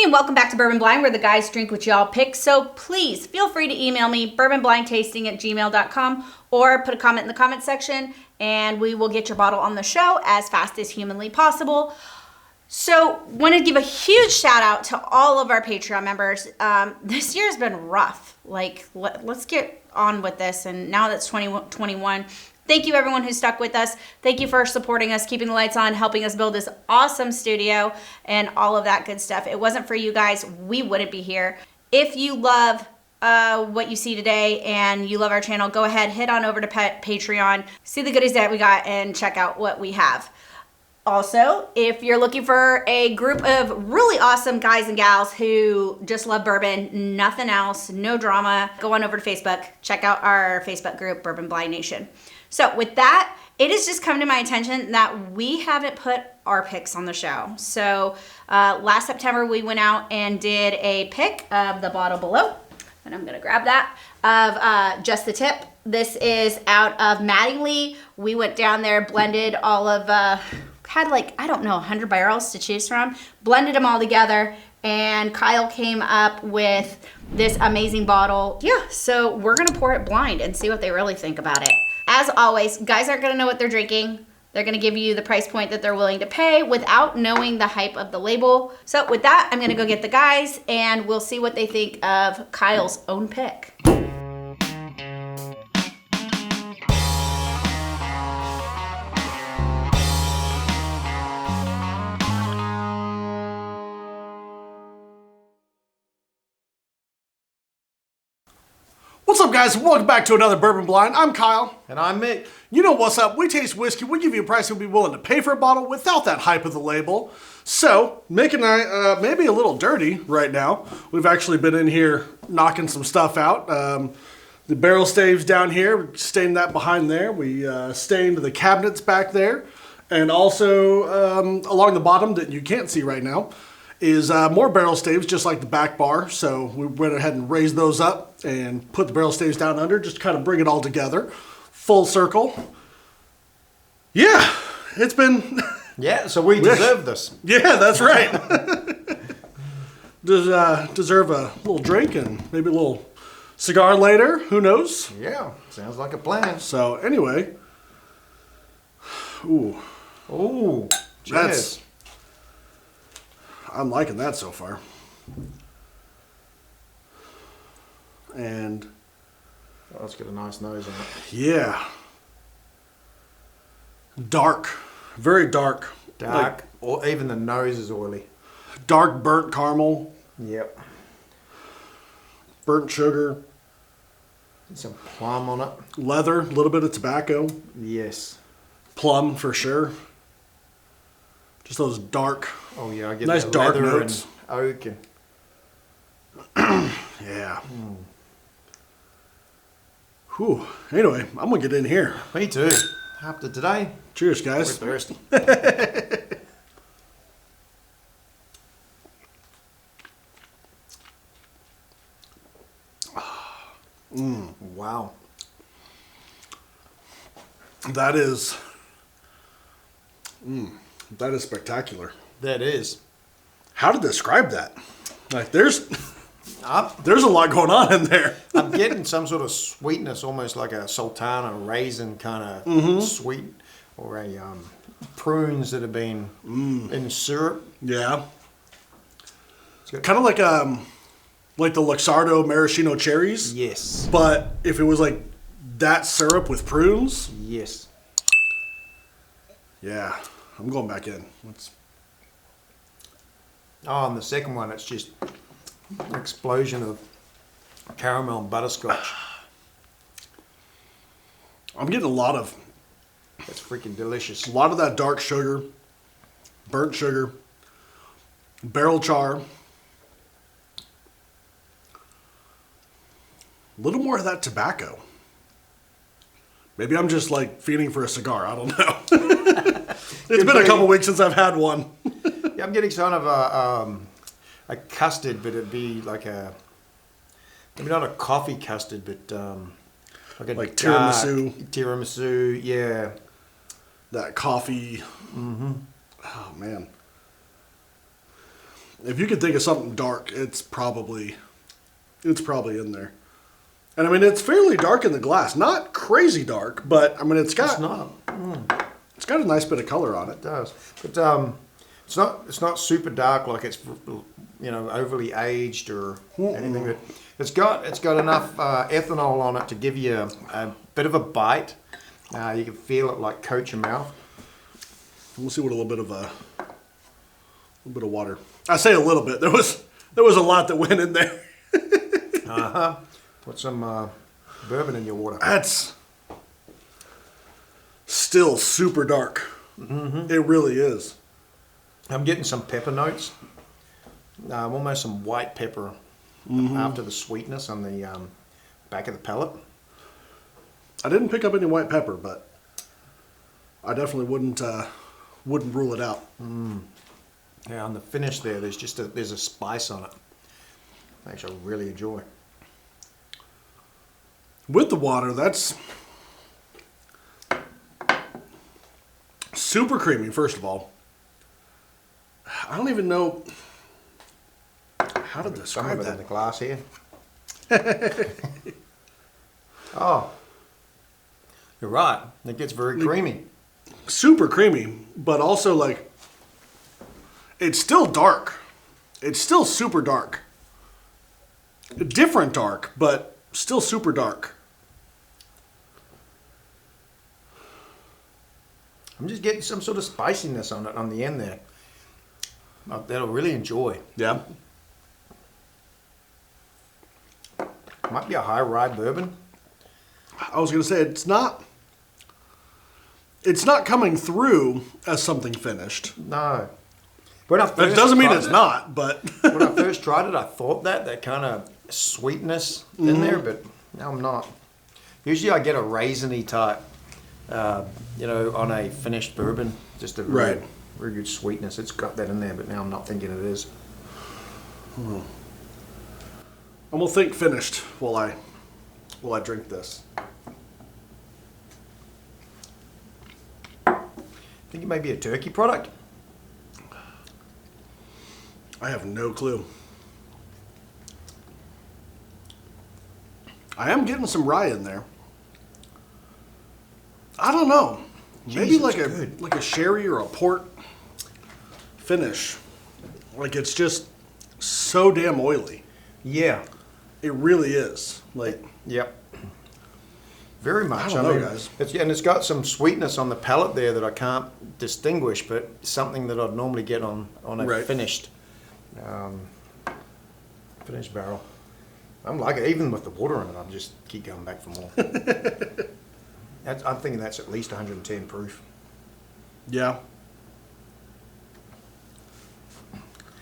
Hey, and welcome back to Bourbon Blind, where the guys drink what y'all pick. So please feel free to email me, bourbonblindtasting@gmail.com, or put a comment in the comment section, and we will get your bottle on the show as fast as humanly possible. So want to give a huge shout out to all of our Patreon members. This year's been rough. Like, let's get on with this. And now that's 2021. Thank you everyone who stuck with us. Thank you for supporting us, keeping the lights on, helping us build this awesome studio and all of that good stuff. It wasn't for you guys, we wouldn't be here. If you love what you see today and you love our channel, go ahead, head on over to Patreon, see the goodies that we got, and check out what we have. Also, if you're looking for a group of really awesome guys and gals who just love bourbon, nothing else, no drama, go on over to Facebook. Check out our Facebook group, Bourbon Blind Nation. So with that, it has just come to my attention that we haven't put our picks on the show. So last September, we went out and did a pick of the bottle below. And I'm going to grab that, of Just the Tip. This is out of Mattingly. We went down there, blended all of... had like, I don't know, 100 barrels to choose from, blended them all together, and Kyle came up with this amazing bottle. Yeah, so we're gonna pour it blind and see what they really think about it. As always, guys aren't gonna know what they're drinking. They're gonna give you the price point that they're willing to pay without knowing the hype of the label. So with that, I'm gonna go get the guys and we'll see what they think of Kyle's own pick. What's up, guys? Welcome back to another Bourbon Blind. I'm Kyle. And I'm Mick. You know what's up. We taste whiskey. We give you a price you'll be willing to pay for a bottle without that hype of the label. So, Mick and I, maybe a little dirty right now. We've actually been in here knocking some stuff out. The barrel staves down here, we stained that behind there. We stained the cabinets back there. And also, along the bottom that you can't see right now, is more barrel staves, just like the back bar. So we went ahead and raised those up and put the barrel staves down under, just to kind of bring it all together. Full circle. Yeah, it's been... Yeah, so we deserve this. Yeah, that's right. Deserve a little drink and maybe a little cigar later. Who knows? Yeah, sounds like a plan. So anyway. Ooh. Ooh, cheers. I'm liking that so far. And Oh, let's get a nice nose on it. yeah. Dark. Very dark. Dark, or even the nose is oily. Dark burnt caramel. Yep. Burnt sugar. Some plum on it. Leather. A little bit of tobacco. Yes. Plum for sure. Just those dark. Oh yeah, I get Nice the dark leather notes. and oak and Yeah. Whew. Anyway, I'm going to get in here. me too. After today, Cheers, we're guys. thirsty. Wow. That is... that is spectacular. That is. How to describe that? Like, there's Up. a lot going on in there. I'm getting some sort of sweetness, almost like a sultana raisin kind of sweet, or a prunes that have been in syrup. Yeah. good. Kind of like the Luxardo maraschino cherries. Yes. But if it was like that syrup with prunes, Yes. yeah. I'm going back in. Oh, and the second one, it's just an explosion of caramel and butterscotch. I'm getting a lot of That's freaking delicious. that dark sugar, burnt sugar, barrel char. A little more of that tobacco. Maybe I'm just like feeding for a cigar. I don't know. It's been a couple weeks since I've had one. Yeah, I'm getting sort of a custard, but it'd be like maybe not a coffee custard, but Like dark tiramisu. Tiramisu, yeah. That coffee. Oh man. If you could think of something dark, it's probably in there. And I mean, it's fairly dark in the glass. Not crazy dark, but I mean, it's got a nice bit of color on it. It does, but it's not super dark like it's overly aged or anything. But it's got enough ethanol on it to give you a bit of a bite. You can feel it like coat your mouth. We'll see what a little bit of water. I say a little bit. There was a lot that went in there. Put some bourbon in your water. That's still super dark. Mm-hmm. It really is. I'm getting some pepper notes. Almost some white pepper after the sweetness on the back of the palate. I didn't pick up any white pepper, but I definitely wouldn't rule it out. Yeah, on the finish there, there's a spice on it. Actually, I really enjoy. With the water, that's super creamy, first of all. I don't even know how to Some describe of it in the that. glass here. Oh, you're right. It gets very creamy. Super creamy, but also like it's still dark. It's still super dark. Different dark, but still super dark. I'm just getting some sort of spiciness on it on the end there. That I'll really enjoy. Yeah. Might be a high rye bourbon. I was gonna say it's not coming through as something finished. No. When I That first doesn't mean tried it's it- not, but When I first tried it, I thought that kind of sweetness in there, but now I'm not. Usually I get a raisiny type, on a finished bourbon. Just a Right. very good sweetness. It's got that in there, but now I'm not thinking it is. I'm gonna think finished while I drink this. Think it may be a turkey product. I have no clue. I am getting some rye in there. I don't know. Maybe Jesus, like good. a sherry or a port finish. Like it's just so damn oily. Yeah. It really is. Like Yep. Very much. I don't know, guys. It's got some sweetness on the palate there that I can't distinguish, but something that I'd normally get on a Right. finished barrel. I'm like it, even with the water in it. I'm just keep going back for more. I'm thinking that's at least 110 proof. yeah.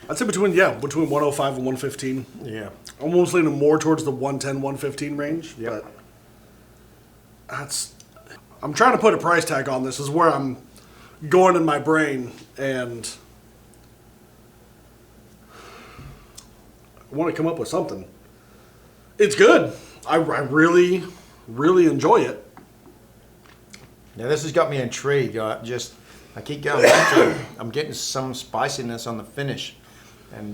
I'd say between 105 and 115. Yeah. Almost leaning more towards the 110, 115 range. Yep. But I'm trying to put a price tag on this, is where I'm going in my brain, and I want to come up with something. It's good. I really, really enjoy it. Now this has got me intrigued. I keep going back to it. I'm getting some spiciness on the finish, and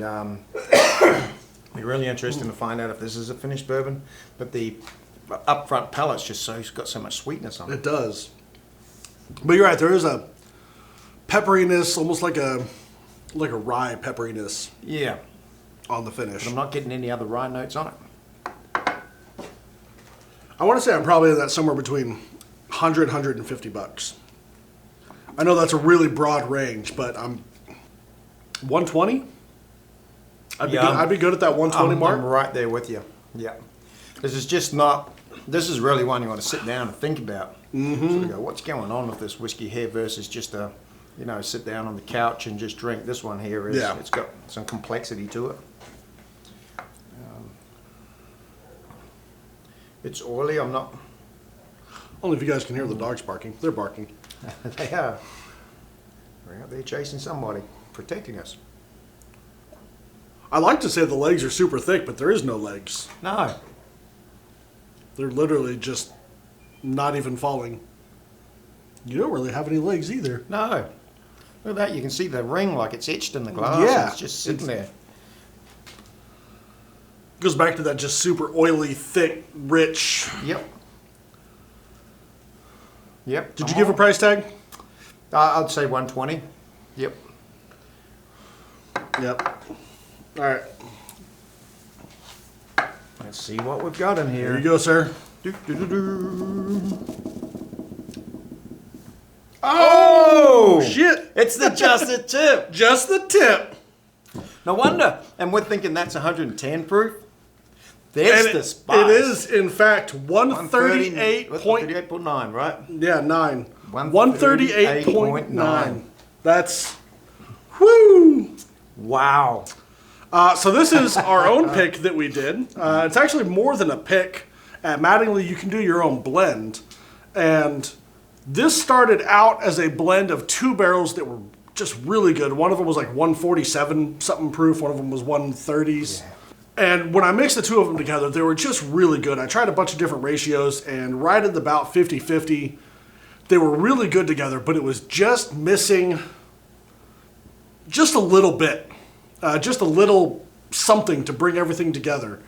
be really interesting to find out if this is a finished bourbon. But the upfront palate's it's got so much sweetness on it. It does. But you're right. There is a pepperiness, almost like a rye pepperiness Yeah, on the finish. but I'm not getting any other rye notes on it. I want to say I'm probably in that somewhere between 100, 150 bucks. I know that's a really broad range, but I'm 120. I'd be good at that 120 I'm mark. right there with you. Yeah, this is just not. This is really one you want to sit down and think about. Mm-hmm. Sort of go, what's going on with this whiskey here versus just sit down on the couch and just drink. This one here is. Yeah. It's got some complexity to it. It's oily. I'm not. Only if you guys can hear the dogs barking. They're barking. They are. They're out there chasing somebody, protecting us. I like to say the legs are super thick, but there is no legs. No. They're literally just not even falling. You don't really have any legs either. No. Look at that. You can see the ring like it's etched in the glass. Yeah. And it's just sitting there. Goes back to that just super oily, thick, rich. Yep. Yep. Did you give a price tag? I'd say 120. Yep. Yep. All right. Let's see what we've got in here. Here you go, sir. Oh, Shit. It's the just the tip. Just the tip. No wonder. And we're thinking that's 110 proof. There's And the spice. it is, in fact, 138 point. 38.9, right? Yeah, 9. 138.9. 138.9. That's. Whoo! Wow. So this is our own pick that we did. It's actually more than a pick. At Mattingly, you can do your own blend. And this started out as a blend of 2 barrels that were just really good. One of them was like 147 something proof. One of them was 130s. Yeah. And when I mixed the 2 of them together, they were just really good. I tried a bunch of different ratios, and right at about 50-50, they were really good together, but it was just missing just a little bit. Just a little something to bring everything together.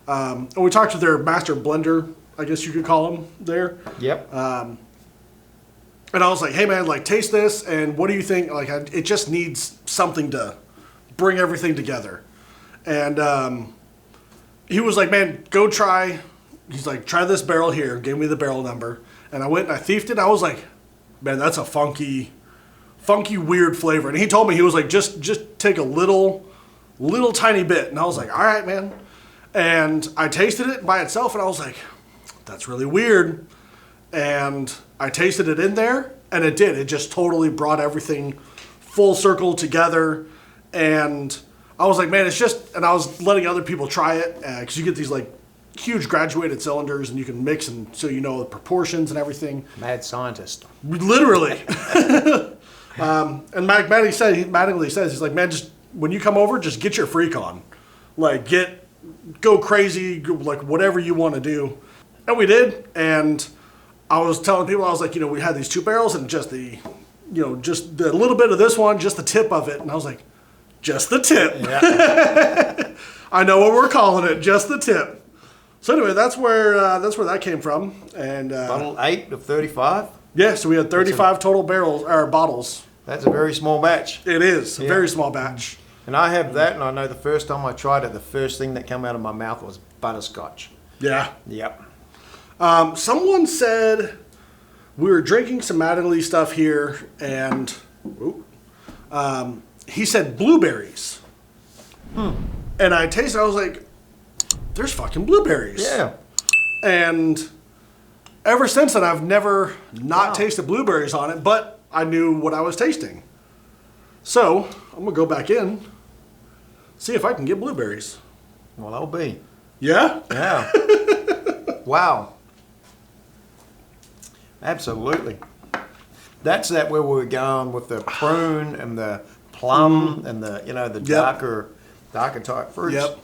And we talked to their master blender, I guess you could call him there. Yep. And I was like, hey man, like taste this, and what do you think? Like, it just needs something to bring everything together. And he was like, man, go try. He's like, try this barrel here. Gave me the barrel number. And I went and I thiefed it. I was like, man, that's a funky, weird flavor. And he told me, he was like, just take a little tiny bit. And I was like, all right, man. And I tasted it by itself, and I was like, that's really weird. And I tasted it in there, and it did. It just totally brought everything full circle together. And I was like, man, it's just, and I was letting other people try it, because you get these like huge graduated cylinders, and you can mix, and so you know the proportions and everything. Mad scientist. Literally. And Mattingly says, he's like, man, just when you come over, just get your freak on. Like, go crazy, like whatever you want to do. And we did. And I was telling people, I was like, we had these 2 barrels, and just the little bit of this one, just the tip of it. And I was like, just the tip. Yeah. I know what we're calling it, just the tip. So anyway, that's where that came from. And Bottle 8 of 35. yeah, so we had 35 total bottles. That's a very small batch. It is a Yeah. very small batch. And I have that, and I know the first time I tried it, the first thing that came out of my mouth was butterscotch. Yeah. Yep. Someone said we were drinking some Mattingly stuff here, and he said blueberries. And I tasted it, I was like, there's fucking blueberries. Yeah. And ever since then, I've never not tasted blueberries on it, but I knew what I was tasting. So I'm going to go back in, see if I can get blueberries. Well, that'll be. Yeah? Yeah. Wow. Absolutely. That's where we were going with the prune and the plum and the darker type fruits. Yep.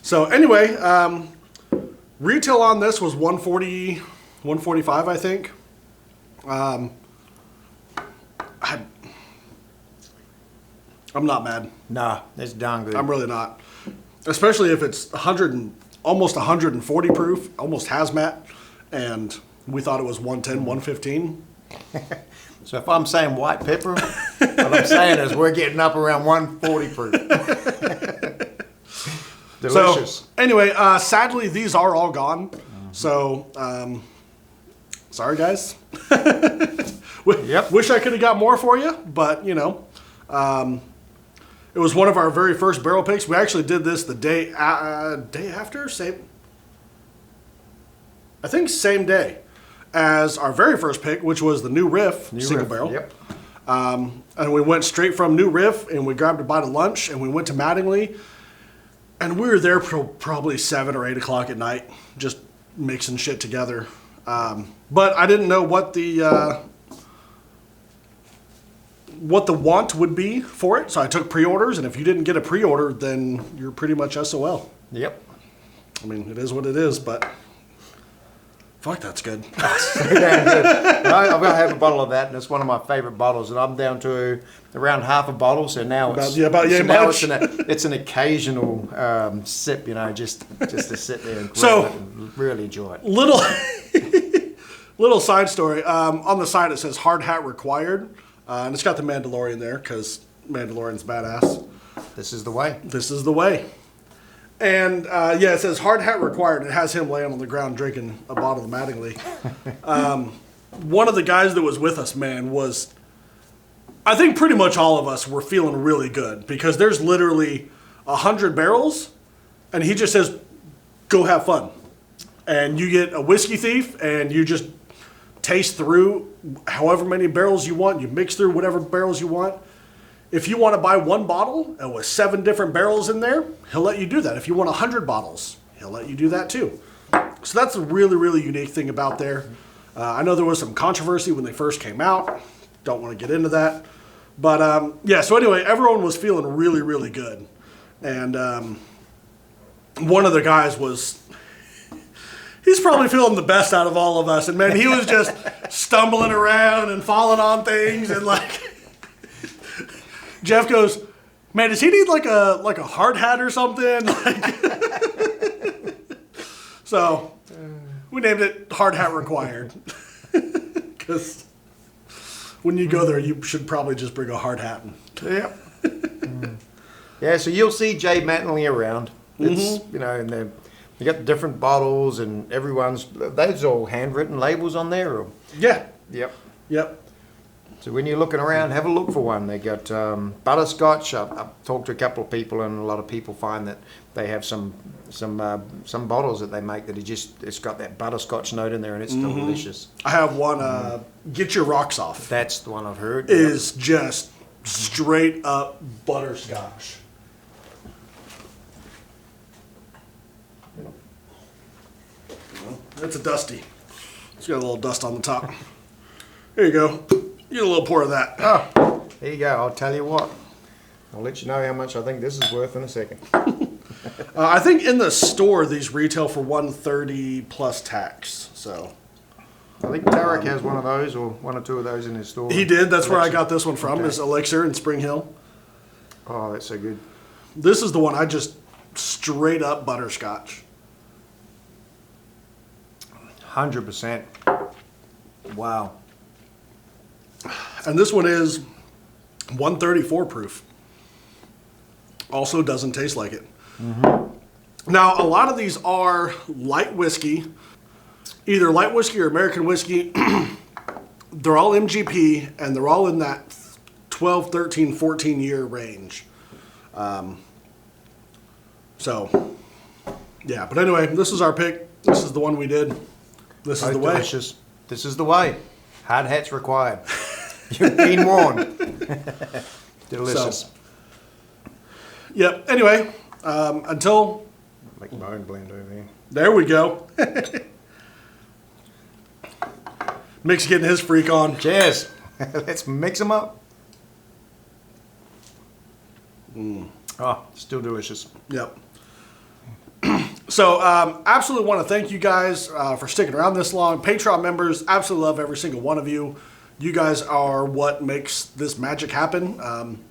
So anyway, retail on this was $140, $145, I think. I'm not mad. Nah, it's darn good. I'm really not. Especially if it's almost 140 proof, almost hazmat, and we thought it was 110, 115. So if I'm saying white pepper, what I'm saying is we're getting up around 140 proof. Delicious. So anyway, sadly, these are all gone. So, sorry guys. Yep. Wish I could have got more for you, but it was one of our very first barrel picks. We actually did this the day after, same day as our very first pick, which was the New Riff single barrel. Yep. And we went straight from New Riff, and we grabbed a bite of lunch, and we went to Mattingly, and we were there till probably 7 or 8 o'clock at night, just mixing shit together. But I didn't know what the want would be for it, so I took pre-orders, and if you didn't get a pre-order, then you're pretty much SOL. Yep. I mean, it is what it is, but Fuck, that's good. Damn good. I've got to have a bottle of that, and it's one of my favourite bottles. And I'm down to around half a bottle, so now it's it's an occasional sip, just to sit there and grab it and really enjoy it. Little side story. On the side it says hard hat required, and it's got the Mandalorian there because Mandalorian's badass. This is the way. This is the way. And it says hard hat required. It has him laying on the ground drinking a bottle of Mattingly. One of the guys that was with us, man, was, I think pretty much all of us were feeling really good because there's literally 100 barrels, and he just says, go have fun. And you get a whiskey thief, and you just taste through however many barrels you want. You mix through whatever barrels you want. If you want to buy one bottle and with 7 different barrels in there, he'll let you do that. If you want 100 bottles, he'll let you do that too. So that's a really, really unique thing about there. I know there was some controversy when they first came out. Don't want to get into that. But so anyway, everyone was feeling really, really good. And one of the guys he's probably feeling the best out of all of us. And man, he was just stumbling around and falling on things and Jeff goes, man, does he need like a hard hat or something? So we named it Hard Hat Required. Because when you go there, you should probably just bring a hard hat. Yep. Yeah, so you'll see Jay Mattingly around. It's, and they got the different bottles and those are all handwritten labels on there. Or? Yeah. Yep. So when you're looking around, have a look for one. They got butterscotch. I've talked to a couple of people, and a lot of people find that they have some bottles that they make that it's got that butterscotch note in there, and it's delicious. I have one. Get Your Rocks Off. That's the one I've heard. Is just straight up butterscotch. It's a dusty. It's got a little dust on the top. There you go. Get a little pour of that. Oh, there you go. I'll tell you what. I'll let you know how much I think this is worth in a second. I think in the store these retail for $130 plus tax. So I think Tarek has one of those or one or two of those in his store. he did. That's where I got this one from. Okay. Is Elixir in Spring Hill. Oh, that's so good. This is the one I just straight up butterscotch. 100%. Wow. And this one is 134 proof. Also doesn't taste like it. Now, a lot of these are light whiskey, either light whiskey or American whiskey. They're all MGP, and they're all in that 12, 13, 14 year range. Yeah. But anyway, this is our pick. This is the one we did. This is the way. Delicious. This is the way. Hard hats required. You've been warned. Delicious. Yep. Anyway, until... Make my own blend over here. There we go. Mick's getting his freak on. Cheers. Let's mix them up. Oh, still delicious. Yep. So, absolutely want to thank you guys for sticking around this long. Patreon members, absolutely love every single one of you. You guys are what makes this magic happen.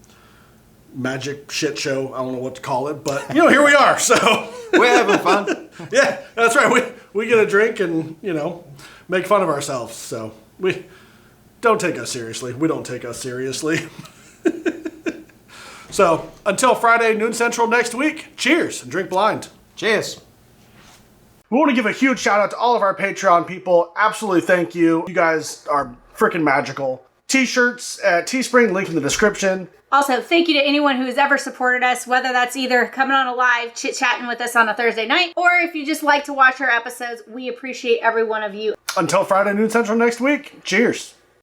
Magic shit show, I don't know what to call it, but, here we are, so. We're having fun. Yeah, that's right. We get a drink and, make fun of ourselves. So, we don't take us seriously. We don't take us seriously. So, until Friday, noon central next week, cheers and drink blind. Cheers. We want to give a huge shout out to all of our Patreon people. Absolutely thank you. You guys are freaking magical. T-shirts at Teespring, link in the description. Also, thank you to anyone who has ever supported us, whether that's either coming on a live, chit-chatting with us on a Thursday night, or if you just like to watch our episodes, we appreciate every one of you. Until Friday, noon central next week, cheers.